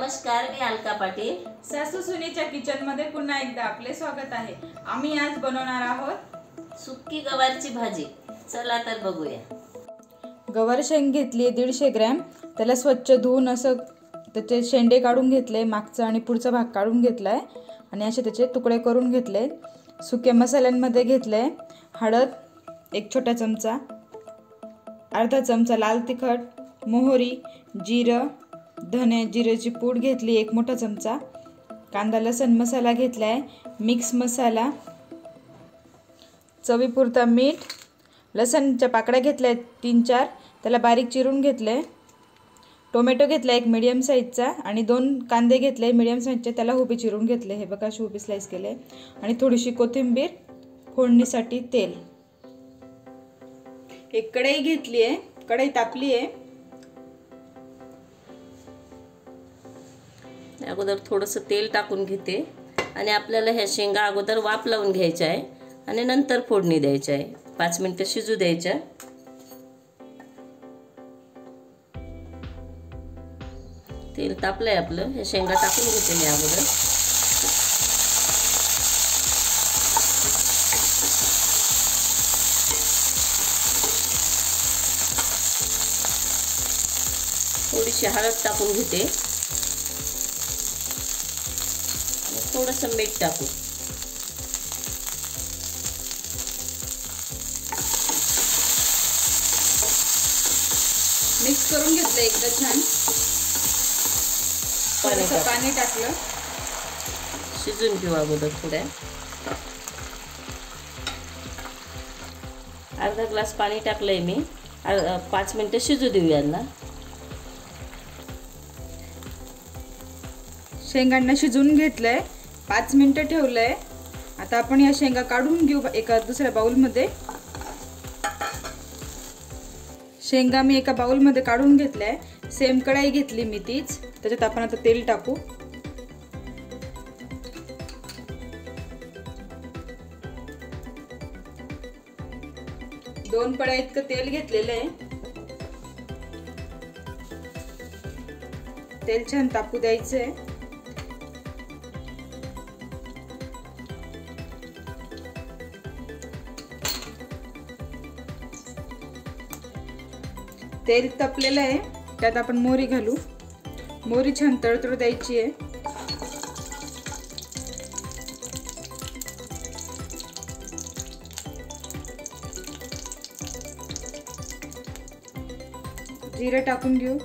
नमस्कार, मी अलका पाटील. सासू सुनेच्या किचन मध्ये पुन्हा एकदा आपले स्वागत आहे. आम्ही आज बनवणार आहोत सुक्की गवारची भाजी. चला तर बघूया. गवार शेंग घेतली 150 ग्रॅम. त्याला स्वच्छ धुवून असं त्याचे शेंडे काढून घेतले, मागचा आणि पुढचा भाग काढून घेतलाय आणि असे त्याचे तुकडे करून घेतले. सुक्या मसाल्यांमध्ये घेतले हळद 1 छोटा चमचा, अर्धा चमचा लाल तिखट, मोहरी, जिरं, धने जिऱ्याची पूड घेतली 1 मोठा चमचा, कांदा लसण मसाला घेतलाय, मिक्स मसाला, चवीपुरता मीठ, लसणच्या पाकळ्या घेतल्या 3-4, त्याला बारीक चिरून घेतले, टोमॅटो घेतला 1 मीडियम साईजचा आणि 2 कांदे घेतले मीडियम साईजचे, त्याला उभे चिरून घेतले. हे बघा अशी उभी स्लाइस केले आणि थोडीशी कोथिंबीर, फोडणीसाठी तेल. एक कढई घेतली आहे, कढई तापली आहे. अगोदर थोडंसं तेल टाकून घेते आणि आपल्याला ह्या शेंगा अगोदर वाफ लावून घ्यायच्या आहे आणि नंतर फोडणी द्यायची आहे. 5 मिनिटं शिजू द्यायच्या. तेल तापलंय आपलं. ह्या शेंगा टाकून घेते मी अगोदर. थोडीशी हळद टाकून घेते, थोडंसं मीठ टाकू. मिक्स करून घेतलं एकदा छान. पाणी टाकलं. शिजून घेऊ अगोदर थोड्या. अर्धा ग्लास पाणी टाकलंय मी. 5 मिनिटं शिजू देऊ यांना. शेंगांना शिजून घेतलंय, 5 मिनिटं ठेवलंय. आता आपण या शेंगा काढून घेऊ एका दुसऱ्या बाउलमध्ये. शेंगा मी एका बाउलमध्ये काढून घेतलाय. सेम कढाई घेतली मी तीच. त्याच्यात आपण आता तेल टाकू. दोन पळ्या इतकं तेल घेतलेलं आहे. तेल छान तापू द्यायचंय. तेल तपलेलं आहे, त्यात आपण मोहरी घालू. मोहरी छान तळतळ द्यायची आहे. जिरं टाकून घेऊ.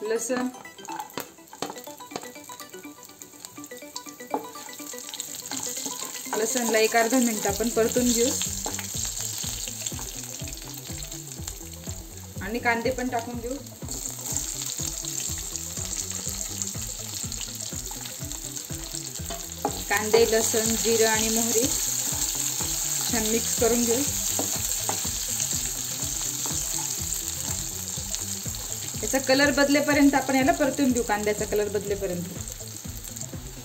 लसण, लसणला 1-अर्धा मिनिट आपण परतून घेऊ आणि कांदे पण टाकून घेऊ. कांदे, लसण, जिरं आणि मोहरी छान मिक्स करून घेऊ. याचा कलर बदलेपर्यंत आपण याला परतून घेऊ. कांद्याचा कलर बदलेपर्यंत.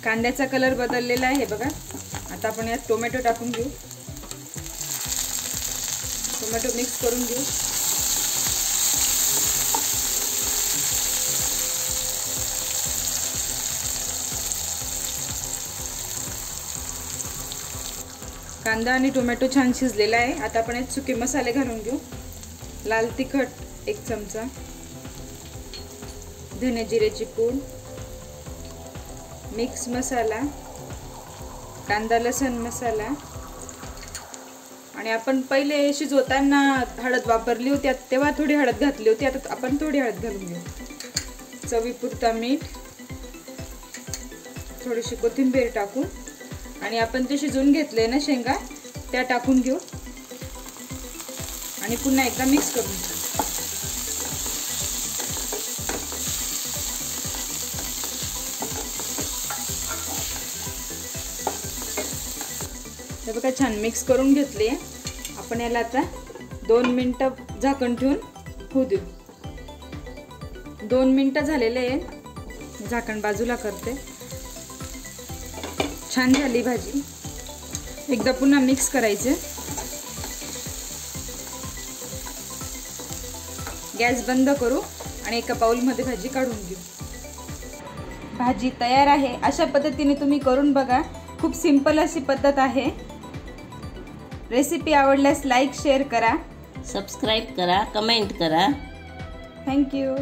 कांद्याचा कलर बदललेला आहे बघा. आता आपण यात टोमॅटो टाकून घेऊ. टोमॅटो मिक्स करून घेऊ. कांदा आणि टोमॅटो छान शिजलेला आहे. आता आपण यात सुके मसाले घालून घेऊ. लाल तिखट 1 चमचा, धने जिऱ्याची पूड, मिक्स मसाला, कांदा लसण मसाला आणि आपण पहिले शिजवताना हळद वापरली होती, तेव्हा थोडी हळद घातली होती. आता आपण थोडी हळद घालून घेऊ. चवीपुरता मीठ, थोडीशी कोथिंबीर टाकू आणि आपण जे शिजवून घेतले ना शेंगा त्या टाकून घेऊ आणि पुन्हा एकदा मिक्स करून घेऊ. हे बघा छान मिक्स करून घेतले. आपण याला आता 2 मिनिटं झाकण ठेवून होऊ देऊ. 2 मिनिटं झालेले आहे. झाकण बाजूला करते. छान झाली भाजी. एकदा पुन्हा मिक्स करायचे. गॅस बंद करू आणि एका बाउलमध्ये भाजी काढून घेऊ. भाजी तयार आहे. अशा पद्धतीने तुम्ही करून बघा. खूप सिंपल अशी पद्धत आहे. रेसिपी आवडल्यास लाईक शेअर करा, सबस्क्राईब करा, कमेंट करा. थँक्यू.